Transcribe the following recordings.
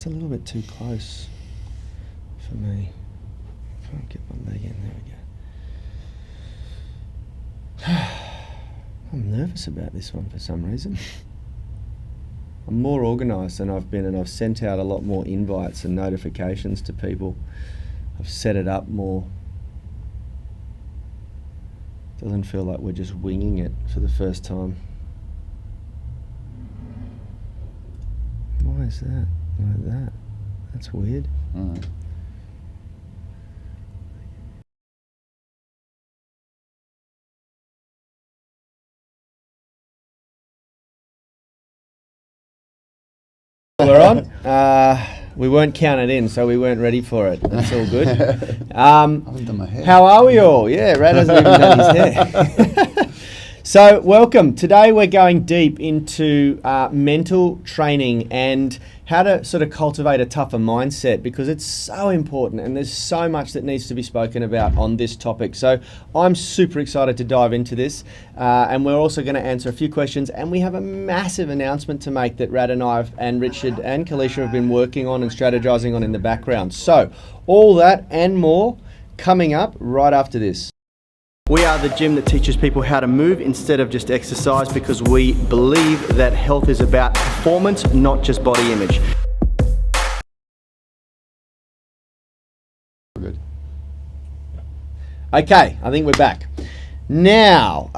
It's a little bit too close for me. Can't get my leg in. There we go. I'm nervous about this one for some reason. I'm more organised than I've been, and I've sent out a lot more invites and notifications to people. I've set it up more. Doesn't feel like we're just winging it for the first time. Why is that? Like that? That's weird. Right. We're on. We weren't counted in, so we weren't ready for it. That's all good. I haven't done my hair. How are we all? Yeah, Rad hasn't even done his hair. So, welcome. Today we're going deep into mental training and how to sort of cultivate a tougher mindset, because it's so important and there's so much that needs to be spoken about on this topic. So I'm super excited to dive into this, and we're also going to answer a few questions, and we have a massive announcement to make that Rad and I and Richard and Kalisha have been working on and strategizing on in the background. So all that and more coming up right after this. We are the gym that teaches people how to move instead of just exercise, because we believe that health is about performance, not just body image. Good. Okay, I think we're back. Now,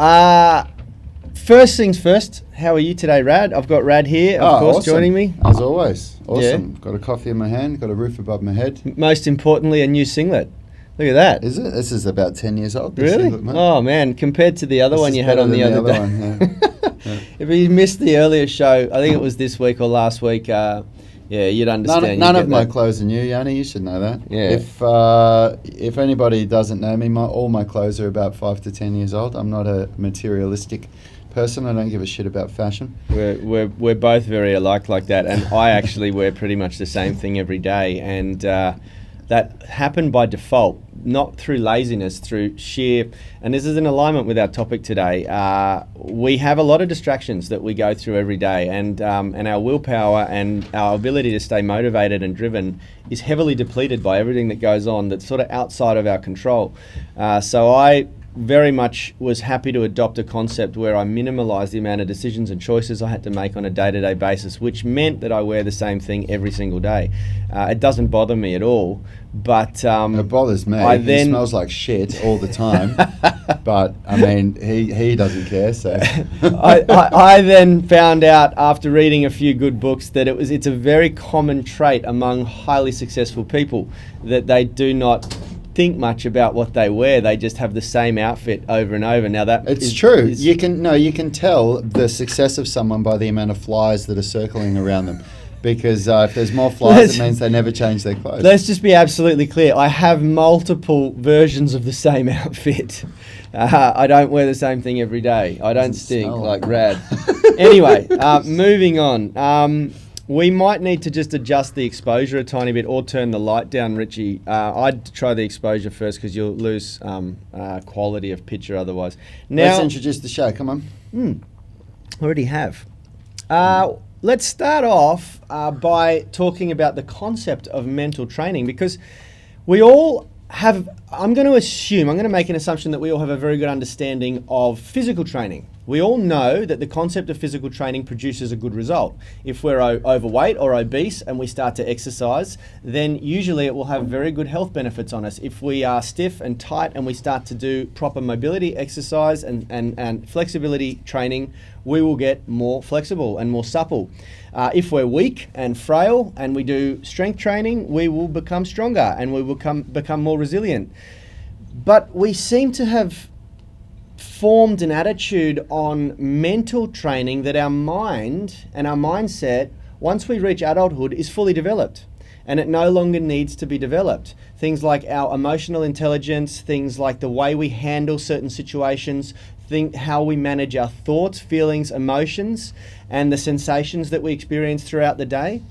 first things first, how are you today, Rad? I've got Rad here, of course, awesome. joining me. As always. Awesome. Yeah. Got a coffee in my hand, got a roof above my head. Most importantly, a new singlet. Look at that. Is it? This is about 10 years old. This Really? singlet, mate. Oh man, compared to the other This one is you had better on the than other day. one, yeah. If you missed the earlier show, I think it was this week or last week, yeah, you'd understand. None You'd of get my that. clothes are new, Yanni. You should know that. Yeah. If anybody doesn't know me, all my clothes are about 5 to 10 years old. I'm not a materialistic person. I don't give a shit about fashion. We're both very alike like that, and I actually wear pretty much the same thing every day, and that happened by default, not through laziness, through sheer, and this is in alignment with our topic today. We have a lot of distractions that we go through every day, and our willpower and our ability to stay motivated and driven is heavily depleted by everything that goes on that's sort of outside of our control. So I very much was happy to adopt a concept where I minimalised the amount of decisions and choices I had to make on a day-to-day basis, which meant that I wear the same thing every single day. It doesn't bother me at all, but It bothers me. He smells like shit all the time. But, I mean, he doesn't care, so... I then found out after reading a few good books that it's a very common trait among highly successful people that they do not think much about what they wear. They just have the same outfit over and over. Now that it's true. You can tell the success of someone by the amount of flies that are circling around them. Because if there's more flies, it means they never change their clothes. Let's just be absolutely clear. I have multiple versions of the same outfit. I don't wear the same thing every day. I don't stink like Rad. Anyway, moving on. We might need to just adjust the exposure a tiny bit or turn the light down, Richie. I'd try the exposure first because you'll lose quality of picture otherwise. Now, let's introduce the show. Come on. Already have. Let's start off by talking about the concept of mental training, because we all have, I'm going to make an assumption that we all have a very good understanding of physical training. We all know that the concept of physical training produces a good result. If we're overweight or obese and we start to exercise, then usually it will have very good health benefits on us. If we are stiff and tight and we start to do proper mobility exercise and flexibility training, we will get more flexible and more supple. If we're weak and frail and we do strength training, we will become stronger and we will become more resilient. But we seem to have formed an attitude on mental training that our mind and our mindset, once we reach adulthood, is fully developed and it no longer needs to be developed. Things like our emotional intelligence, things like the way we handle certain situations, how we manage our thoughts, feelings, emotions, and the sensations that we experience throughout the day.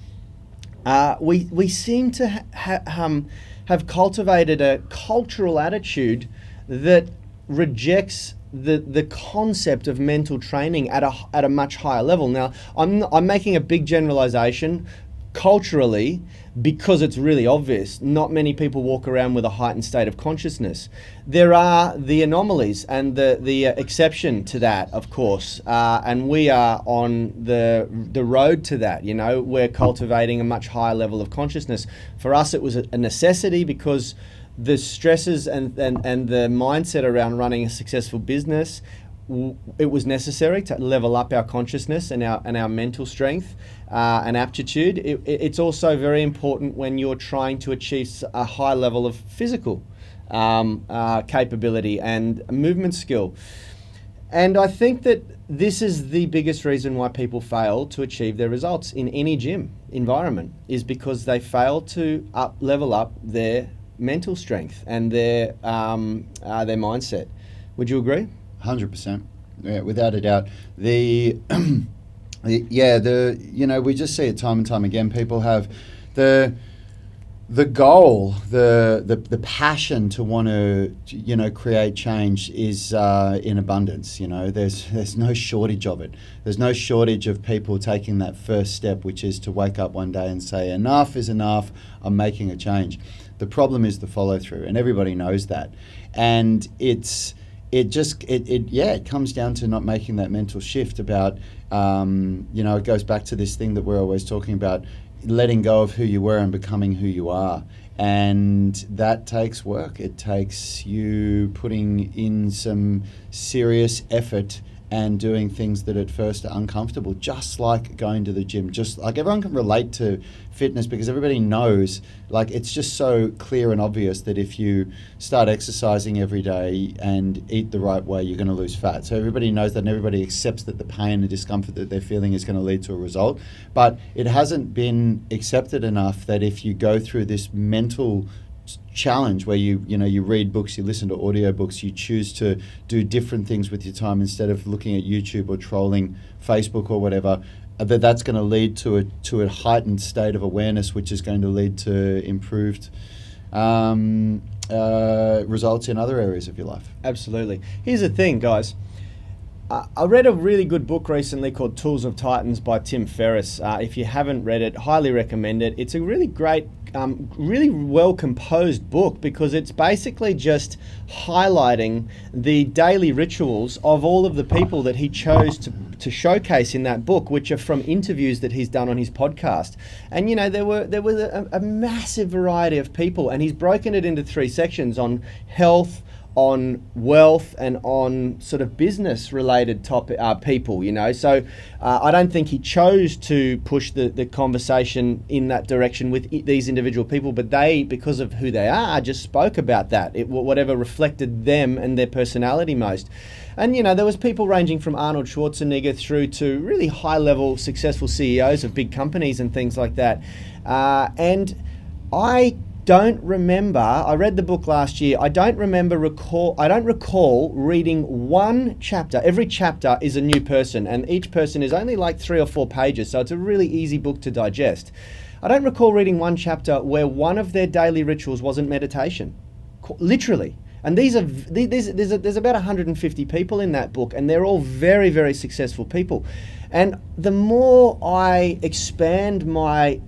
We seem to have cultivated a cultural attitude that rejects the concept of mental training at a much higher level. Now, I'm making a big generalization. culturally, because it's really obvious, not many people walk around with a heightened state of consciousness. There are the anomalies and the exception to that, of course, and we are on the road to that. You know, we're cultivating a much higher level of consciousness. For us, it was a necessity because the stresses and the mindset around running a successful business, it was necessary to level up our consciousness and our mental strength and aptitude. It's also very important when you're trying to achieve a high level of physical capability and movement skill. And I think that this is the biggest reason why people fail to achieve their results in any gym environment, is because they fail to level up their mental strength and their mindset. Would you agree? 100%, yeah, without a doubt. We just see it time and time again. People have the goal, the passion to want to, create change is in abundance. There's no shortage of it. There's no shortage of people taking that first step, which is to wake up one day and say, enough is enough, I'm making a change. The problem is the follow through, and everybody knows that. And it comes down to not making that mental shift about, it goes back to this thing that we're always talking about, letting go of who you were and becoming who you are. And that takes work. It takes you putting in some serious effort and doing things that at first are uncomfortable, just like going to the gym. Just like everyone can relate to fitness, because everybody knows, like, it's just so clear and obvious that if you start exercising every day and eat the right way, you're going to lose fat. So everybody knows that, and everybody accepts that the pain and discomfort that they're feeling is going to lead to a result. But it hasn't been accepted enough that if you go through this mental challenge where you read books, you listen to audiobooks, you choose to do different things with your time instead of looking at YouTube or trolling Facebook or whatever, that's going to lead to a heightened state of awareness, which is going to lead to improved results in other areas of your life. Absolutely. Here's the thing, guys. I read a really good book recently called Tools of Titans by Tim Ferriss. If you haven't read it, highly recommend it. It's a really great, really well composed book, because it's basically just highlighting the daily rituals of all of the people that he chose to showcase in that book, which are from interviews that he's done on his podcast. And there was a massive variety of people, and he's broken it into 3 sections on health, on wealth, and on sort of business related people, So I don't think he chose to push the conversation in that direction with these individual people, but they, because of who they are, just spoke about that, whatever reflected them and their personality most. And there was people ranging from Arnold Schwarzenegger through to really high level successful CEOs of big companies and things like that. And I don't remember, I read the book last year, I don't recall reading one chapter. Every chapter is a new person, and each person is only like 3 or 4 pages, so it's a really easy book to digest. I don't recall reading one chapter where one of their daily rituals wasn't meditation, literally. And there's about 150 people in that book, and they're all very, very successful people. And the more I expand my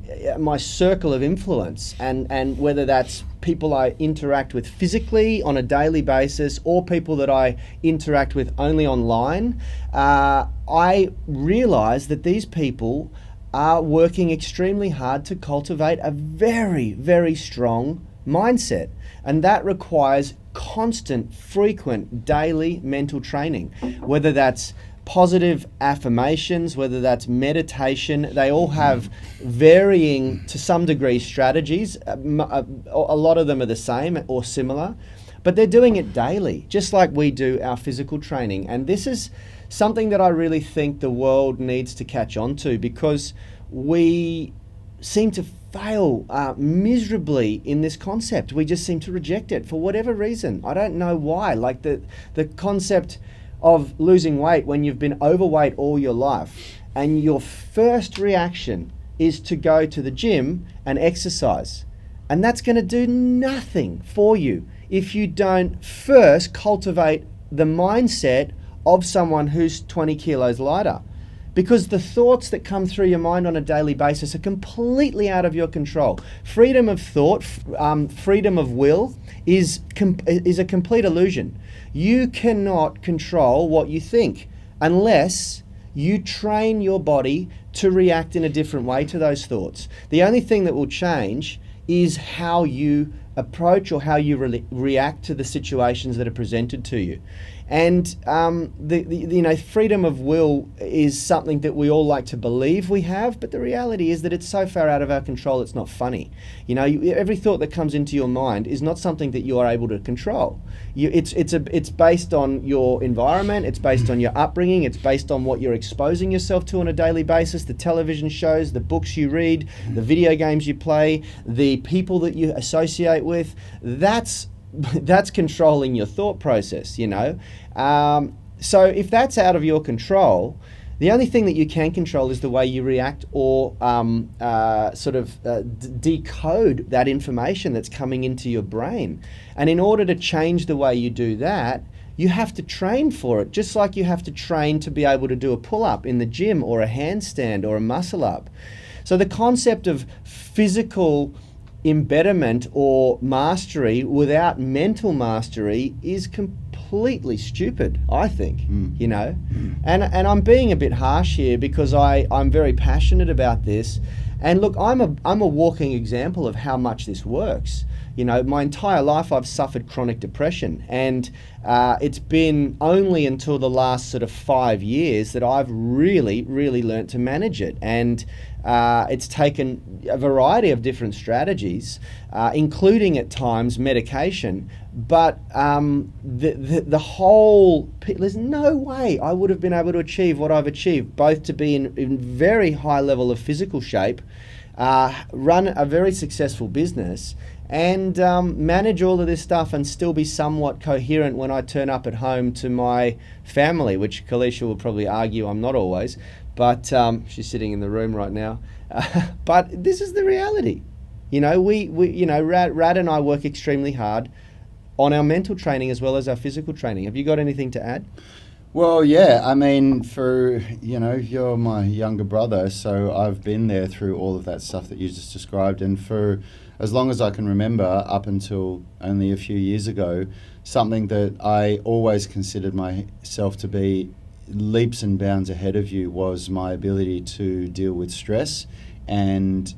circle of influence, and whether that's people I interact with physically on a daily basis or people that I interact with only online, I realize that these people are working extremely hard to cultivate a very, very strong mindset. And that requires constant, frequent, daily mental training, whether that's positive affirmations, whether that's meditation. They all have varying, to some degree, strategies. A lot of them are the same or similar, but they're doing it daily, just like we do our physical training. And this is something that I really think the world needs to catch on to, because we seem to fail miserably in this concept. We just seem to reject it for whatever reason. I don't know why. Like the concept of losing weight when you've been overweight all your life, and your first reaction is to go to the gym and exercise. And that's going to do nothing for you if you don't first cultivate the mindset of someone who's 20 kilos lighter. because the thoughts that come through your mind on a daily basis are completely out of your control. Freedom of thought, freedom of will is a complete illusion. You cannot control what you think unless you train your body to react in a different way to those thoughts. The only thing that will change is how you approach or how you react to the situations that are presented to you. And freedom of will is something that we all like to believe we have, but the reality is that it's so far out of our control it's not funny. Every thought that comes into your mind is not something that you are able to control. It's based on your environment, it's based on your upbringing, it's based on what you're exposing yourself to on a daily basis, the television shows, the books you read, the video games you play, the people that you associate with. That's controlling your thought process, So if that's out of your control, the only thing that you can control is the way you react or decode that information that's coming into your brain. And in order to change the way you do that, you have to train for it, just like you have to train to be able to do a pull-up in the gym or a handstand or a muscle-up. So the concept of physical embedment or mastery without mental mastery is completely stupid, I think. And I'm being a bit harsh here because I'm very passionate about this. And look, I'm a walking example of how much this works. My entire life I've suffered chronic depression, and it's been only until the last sort of 5 years that I've really learnt to manage it. And it's taken a variety of different strategies, including at times medication. But the whole, there's no way I would have been able to achieve what I've achieved, both to be in very high level of physical shape, run a very successful business, and manage all of this stuff and still be somewhat coherent when I turn up at home to my family, which Kalisha will probably argue I'm not always, but she's sitting in the room right now. But this is the reality. Rad and I work extremely hard on our mental training as well as our physical training. Have you got anything to add? Well, yeah, I mean, you're my younger brother, so I've been there through all of that stuff that you just described, and for as long as I can remember, up until only a few years ago, something that I always considered myself to be leaps and bounds ahead of you was my ability to deal with stress and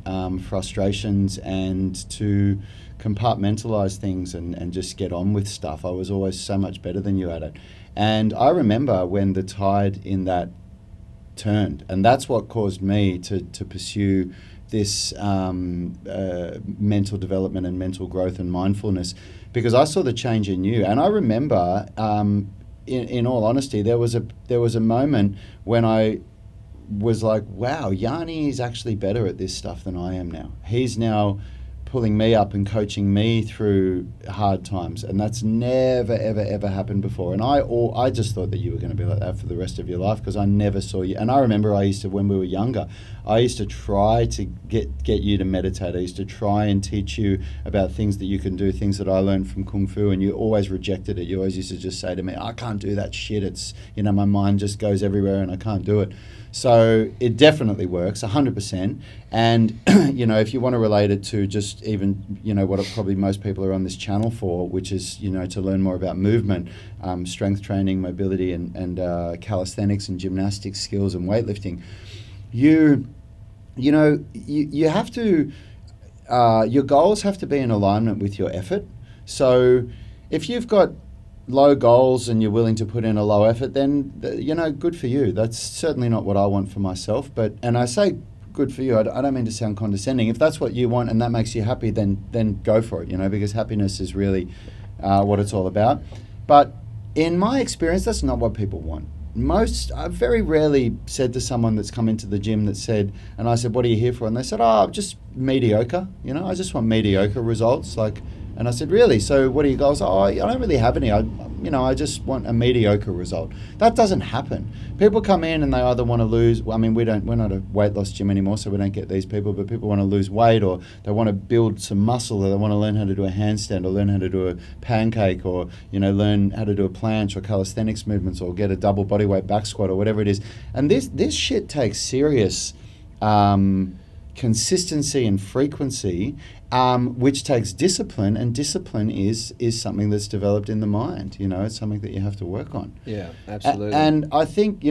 frustrations and to compartmentalize things and just get on with stuff. I was always so much better than you at it. And I remember when the tide in that turned, and that's what caused me to pursue this mental development and mental growth and mindfulness, because I saw the change in you. And I remember, in all honesty, there was a moment when I was like, wow, Yanni is actually better at this stuff than I am now. He's now pulling me up and coaching me through hard times, and that's never ever happened before. And I just thought that you were going to be like that for the rest of your life, because I never saw you. And I remember when we were younger, I used to try to get you to meditate. I used to try and teach you about things that you can do, things that I learned from Kung Fu, and you always rejected it. You always used to just say to me, I can't do that shit. It's, my mind just goes everywhere and I can't do it. So it definitely works, 100%. And, if you want to relate it to just even, what probably most people are on this channel for, which is, to learn more about movement, strength training, mobility, and calisthenics and gymnastics skills and weightlifting, you have to, your goals have to be in alignment with your effort. So if you've got low goals and you're willing to put in a low effort, then good for you. That's certainly not what I want for myself. And I say good for you, I don't mean to sound condescending. If that's what you want and that makes you happy, then go for it, because happiness is really what it's all about. But in my experience, that's not what people want. I've very rarely said to someone that's come into the gym that said, and I said, what are you here for? And they said, just mediocre. I just want mediocre results. Like, And I said, really? So what are your goals? Oh, I don't really have any. I just want a mediocre result. That doesn't happen. People come in and they either want to lose. Well, I mean, we're not a weight loss gym anymore, so we don't get these people. But people want to lose weight, or they want to build some muscle, or they want to learn how to do a handstand, or learn how to do a pancake, or learn how to do a planche or calisthenics movements, or get a double body weight back squat, or whatever it is. And this shit takes serious consistency and frequency, which takes discipline, and discipline is something that's developed in the mind. It's something that you have to work on. Yeah, absolutely. And I think,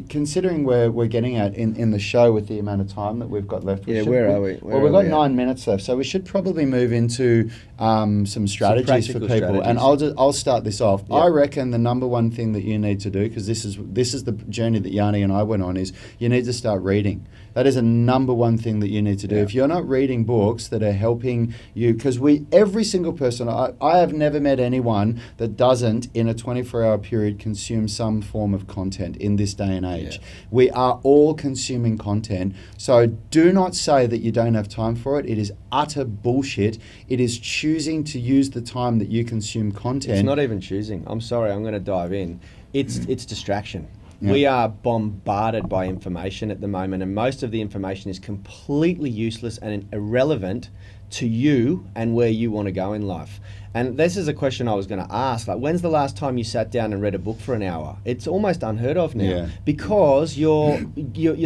considering where we're getting at in the show with the amount of time that we've got left. Where are we? We've got 9 minutes left, so we should probably move into some strategies for people. And I'll start this off. Yep. I reckon the number one thing that you need to do, because this is the journey that Yanni and I went on, is you need to start reading. That is a number one thing that you need to do. Yeah. If you're not reading books that are helping you, because every single person, I have never met anyone that doesn't, in a 24-hour period, consume some form of content in this day and age. Yeah. We are all consuming content. So do not say that you don't have time for it. It is utter bullshit. It is choosing to use the time that you consume content. It's not even choosing. I'm sorry, I'm going to dive in. It's distraction. Yeah. We are bombarded by information at the moment, and most of the information is completely useless and irrelevant to you and where you want to go in life. And this is a question I was going to ask. Like, when's the last time you sat down and read a book for an hour? It's almost unheard of now, because your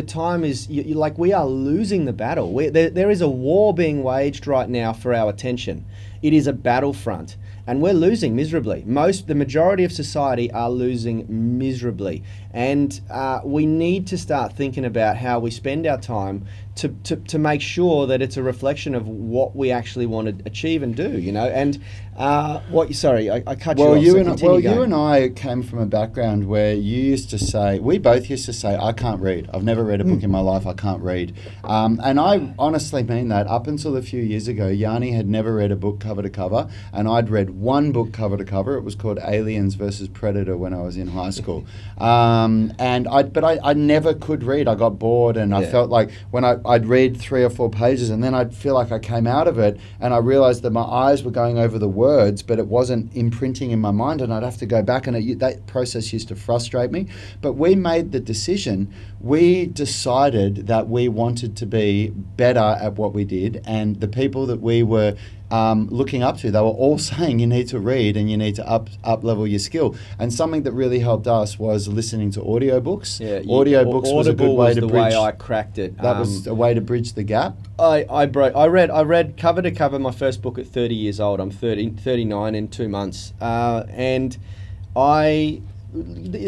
time is, like, we are losing the battle. There is a war being waged right now for our attention. It is a battlefront. And we're losing miserably. The majority of society are losing miserably. And we need to start thinking about how we spend our time to make sure that it's a reflection of what we actually want to achieve and do, And sorry, I cut you off. You and I came from a background where we both used to say, I can't read. I've never read a book in my life. I can't read. And I honestly mean that. Up until a few years ago, Yanni had never read a book cover to cover, and I'd read one book cover to cover. It was called Aliens versus Predator when I was in high school. But I never could read. I got bored, and I felt like when I'd read 3 or 4 pages, and then I'd feel like I came out of it, and I realized that my eyes were going over the words, but it wasn't imprinting in my mind, and I'd have to go back, and that process used to frustrate me. But we made the decision. We decided that we wanted to be better at what we did, and the people that we were looking up to, they were all saying you need to read and you need to up level your skill. And something that really helped us was listening to audiobooks. Audiobooks was a good way to bridge. The way I cracked it. That was a way to bridge the gap. I read cover to cover my first book at 30 years old. I'm 39 in 2 months, and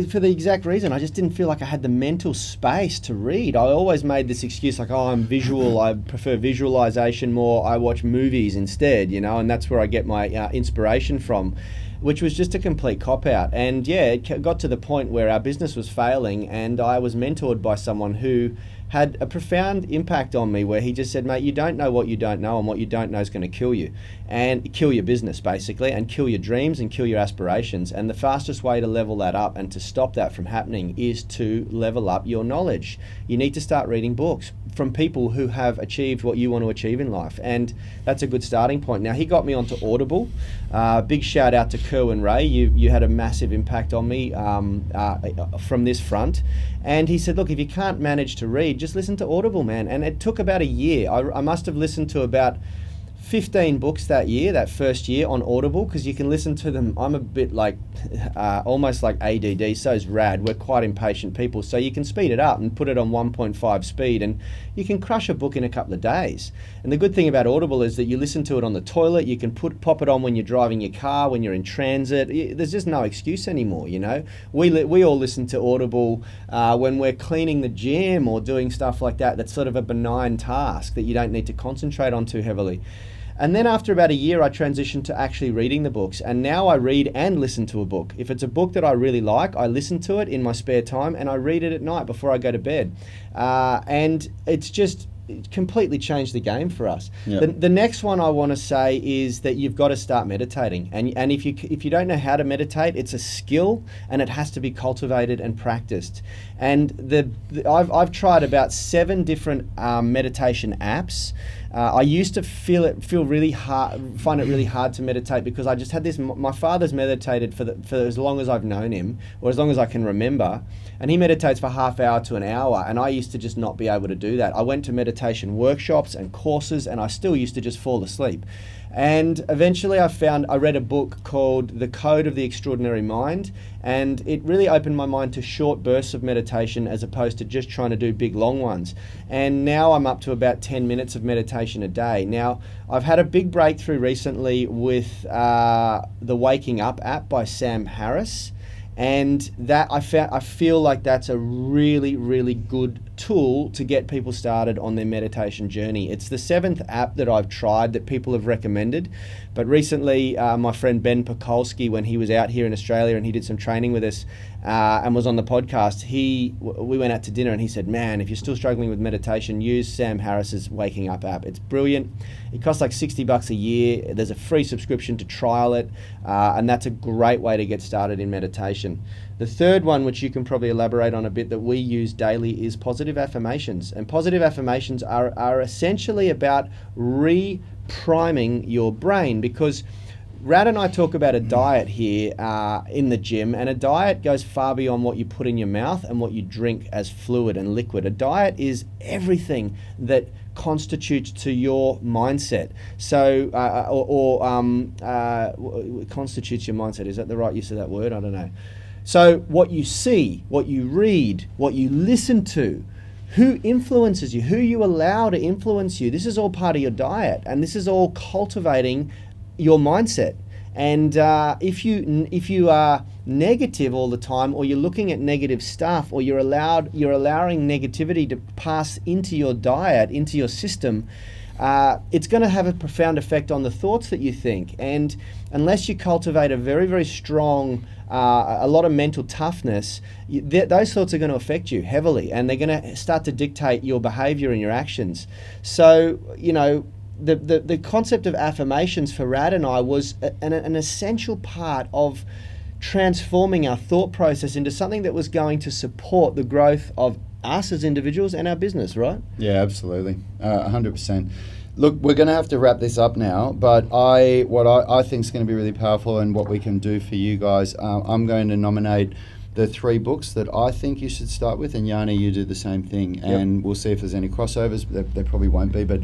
for the exact reason, I just didn't feel like I had the mental space to read. I always made this excuse like, I'm visual, I prefer visualization more, I watch movies instead, and that's where I get my inspiration from, which was just a complete cop-out. And it got to the point where our business was failing, and I was mentored by someone who had a profound impact on me, where he just said, mate, you don't know what you don't know, and what you don't know is going to kill you, and kill your business basically, and kill your dreams and kill your aspirations. And the fastest way to level that up and to stop that from happening is to level up your knowledge. You need to start reading books from people who have achieved what you want to achieve in life, and that's a good starting point. Now, he got me onto Audible. Big shout out to Kerwin Ray. You had a massive impact on me from this front. And he said, look, if you can't manage to read, just listen to Audible, man. And it took about a year. I must have listened to about 15 books that first year on Audible, because you can listen to them. I'm a bit like, almost like ADD, so's Rad. We're quite impatient people, so you can speed it up and put it on 1.5 speed, and you can crush a book in a couple of days. And the good thing about Audible is that you listen to it on the toilet, you can pop it on when you're driving your car, when you're in transit. There's just no excuse anymore, We all listen to Audible when we're cleaning the gym or doing stuff like that. That's sort of a benign task that you don't need to concentrate on too heavily. And then after about a year, I transitioned to actually reading the books. And now I read and listen to a book. If it's a book that I really like, I listen to it in my spare time, and I read it at night before I go to bed. And it's just completely changed the game for us. Yep. The next one I want to say is that you've got to start meditating. And if you don't know how to meditate, it's a skill, and it has to be cultivated and practiced. And I've tried about 7 different meditation apps. I used to find it really hard to meditate because I just had this. My father's meditated for as long as I've known him, or as long as I can remember, and he meditates for half hour to an hour, and I used to just not be able to do that. I went to meditation workshops and courses, and I still used to just fall asleep. And eventually I read a book called The Code of the Extraordinary Mind, and it really opened my mind to short bursts of meditation as opposed to just trying to do big long ones. And now I'm up to about 10 minutes of meditation a day. Now, I've had a big breakthrough recently with the Waking Up app by Sam Harris. And that I feel like that's a really, really good tool to get people started on their meditation journey. It's the 7th app that I've tried that people have recommended. But recently, my friend Ben Pokolsky, when he was out here in Australia and he did some training with us and was on the podcast, we went out to dinner and he said, man, if you're still struggling with meditation, use Sam Harris's Waking Up app. It's brilliant. It costs like $60 a year. There's a free subscription to trial it. And that's a great way to get started in meditation. The third one, which you can probably elaborate on a bit, that we use daily is positive affirmations. And positive affirmations are essentially about repriming your brain, because Rad and I talk about a diet here in the gym, and a diet goes far beyond what you put in your mouth and what you drink as fluid and liquid. A diet is everything that constitutes to your mindset. So, constitutes your mindset. Is that the right use of that word? I don't know. So what you see, what you read, what you listen to, who influences you, who you allow to influence you, this is all part of your diet, and this is all cultivating your mindset. And if you are negative all the time, or you're looking at negative stuff, or you're allowing negativity to pass into your diet, into your system, it's going to have a profound effect on the thoughts that you think. And unless you cultivate a very, very strong, a lot of mental toughness, those thoughts are going to affect you heavily, and they're going to start to dictate your behavior and your actions. So, the concept of affirmations for Rad and I was an essential part of transforming our thought process into something that was going to support the growth of us as individuals and our business, right? Yeah, absolutely. 100%. Look, we're going to have to wrap this up now, but what I think is going to be really powerful, and what we can do for you guys, I'm going to nominate the 3 books that I think you should start with, and Yanni, you do the same thing, and we'll see if there's any crossovers. There probably won't be, but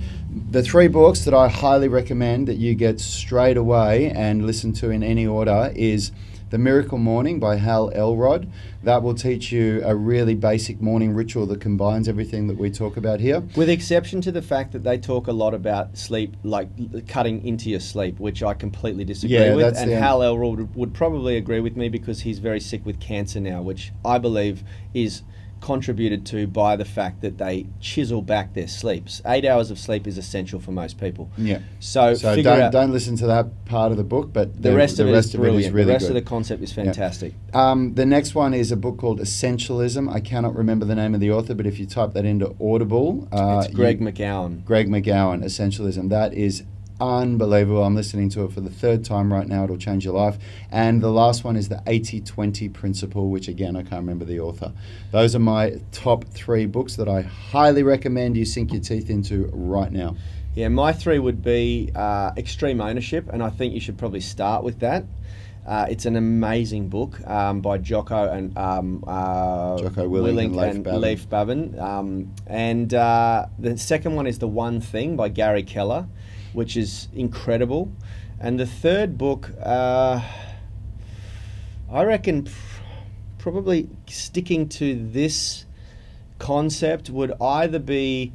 the 3 books that I highly recommend that you get straight away and listen to in any order is The Miracle Morning by Hal Elrod. That will teach you a really basic morning ritual that combines everything that we talk about here. With exception to the fact that they talk a lot about sleep, like cutting into your sleep, which I completely disagree with. And Hal Elrod would probably agree with me, because he's very sick with cancer now, which I believe is contributed to by the fact that they chisel back their sleeps. 8 hours of sleep is essential for most people. Yeah. So don't listen to that part of the book, but the rest of it is really the rest good. of the concept is fantastic. Yeah. The next one is a book called Essentialism. I cannot remember the name of the author, but if you type that into Audible, it's Greg McGowan. Greg McGowan, Essentialism. That is unbelievable. I'm listening to it for the 3rd time right now. It'll change your life. And the last one is the 80-20 principle, which again, I can't remember the author. Those are my top 3 books that I highly recommend you sink your teeth into right now. Yeah, my 3 would be Extreme Ownership, and I think you should probably start with that. It's an amazing book by Jocko Willink and Leif Babin. And the second one is The One Thing by Gary Keller, which is incredible. And the third book, I reckon probably sticking to this concept would either be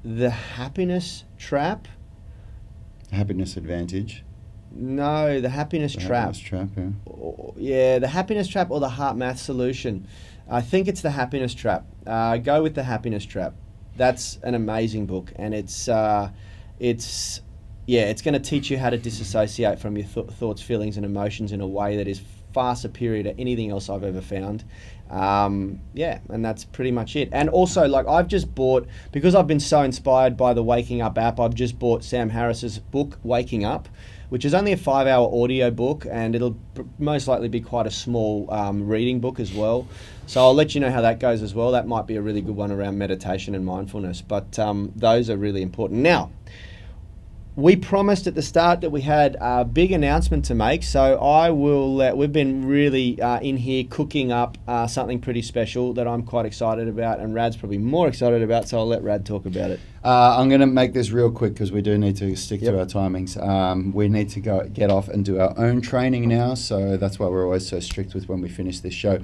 The Happiness Trap. Happiness Advantage. No, The Happiness Trap. Happiness Trap, yeah. Yeah, The Happiness Trap or The Heart Math Solution. I think it's The Happiness Trap. Go with The Happiness Trap. That's an amazing book, and it's going to teach you how to disassociate from your thoughts, feelings, and emotions in a way that is far superior to anything else I've ever found. And that's pretty much it. And also, like, I've just bought, because I've been so inspired by the Waking Up app, I've just bought Sam Harris's book, Waking Up, which is only a 5-hour audio book, and it'll most likely be quite a small reading book as well. So I'll let you know how that goes as well. That might be a really good one around meditation and mindfulness, but those are really important. Now, we promised at the start that we had a big announcement to make, so I will we've been really in here cooking up something pretty special that I'm quite excited about, and Rad's probably more excited about, so I'll let Rad talk about it. I'm going to make this real quick because we do need to stick Yep. to our timings. We need to get off and do our own training now, so that's why we're always so strict with when we finish this show.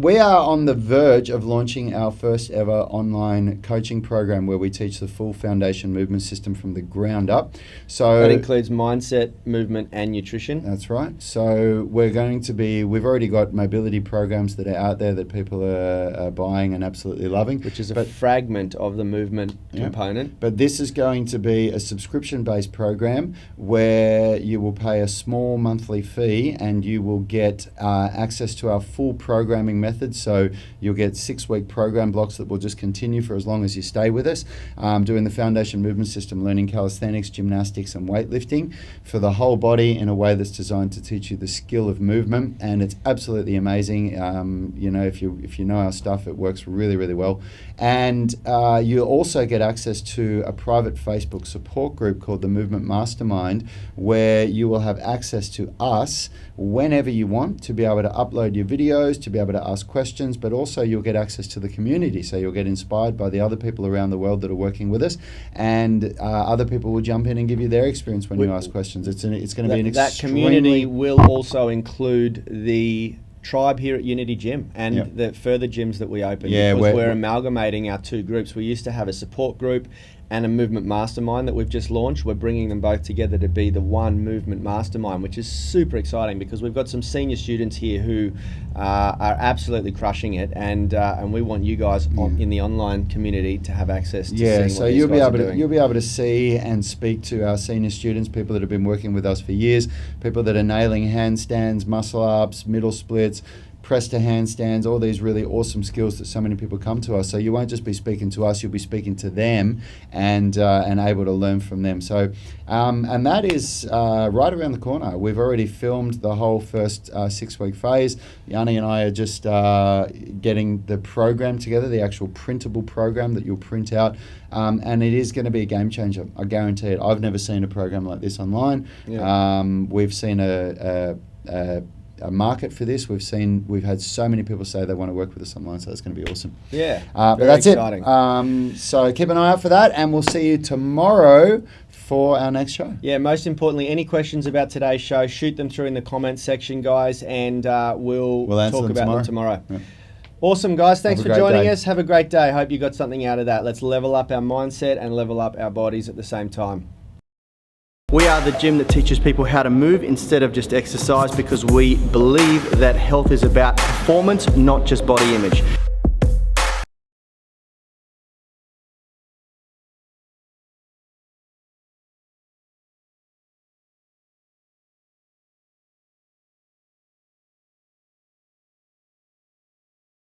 We are on the verge of launching our first ever online coaching program where we teach the full foundation movement system from the ground up. So That includes mindset, movement, and nutrition. that's right. So we've already got mobility programs that are out there that people are buying and absolutely loving. Which is a fragment of the movement component. But this is going to be a subscription-based program where you will pay a small monthly fee and you will get access to our full programming method. So you'll get 6-week program blocks that will just continue for as long as you stay with us, doing the foundation movement system, learning calisthenics, gymnastics, and weightlifting for the whole body in a way that's designed to teach you the skill of movement. And it's absolutely amazing. If you know our stuff, it works really, really well. And you'll also get access to a private Facebook support group called the Movement Mastermind, where you will have access to us whenever you want to be able to upload your videos, to be able to ask questions, but also you'll get access to the community. So you'll get inspired by the other people around the world that are working with us, and other people will jump in and give you their experience when you ask questions. It's going to be an That community will also include the tribe here at Unity Gym and the further gyms that we open, because we're amalgamating our two groups. We used to have a support group and a movement mastermind that we've just launched. We're bringing them both together to be the one movement mastermind, which is super exciting because we've got some senior students here who are absolutely crushing it, and we want you guys in the online community to have access to seeing so what these you'll guys are doing. you'll be able to see and speak to our senior students, people that have been working with us for years, people that are nailing handstands, muscle ups, middle splits, press to handstands, all these really awesome skills that so many people come to us. So you won't just be speaking to us, you'll be speaking to them and able to learn from them. So and that is right around the corner. We've already filmed the whole first 6-week phase. Yanni and I are just getting the program together, the actual printable program that you'll print out. And it is going to be a game changer. I guarantee it. I've never seen a program like this online. We've seen a market for this. We've had so many people say they want to work with us online, so it's going to be awesome. But that's exciting. So keep an eye out for that, and we'll see you tomorrow for our next show. Most importantly, any questions about today's show, shoot them through in the comments section, guys, and we'll talk about them tomorrow. Awesome, guys. Thanks for joining us. Have a great day. Hope you got something out of that. Let's level up our mindset and level up our bodies at the same time. We are the gym that teaches people how to move instead of just exercise, because we believe that health is about performance, not just body image.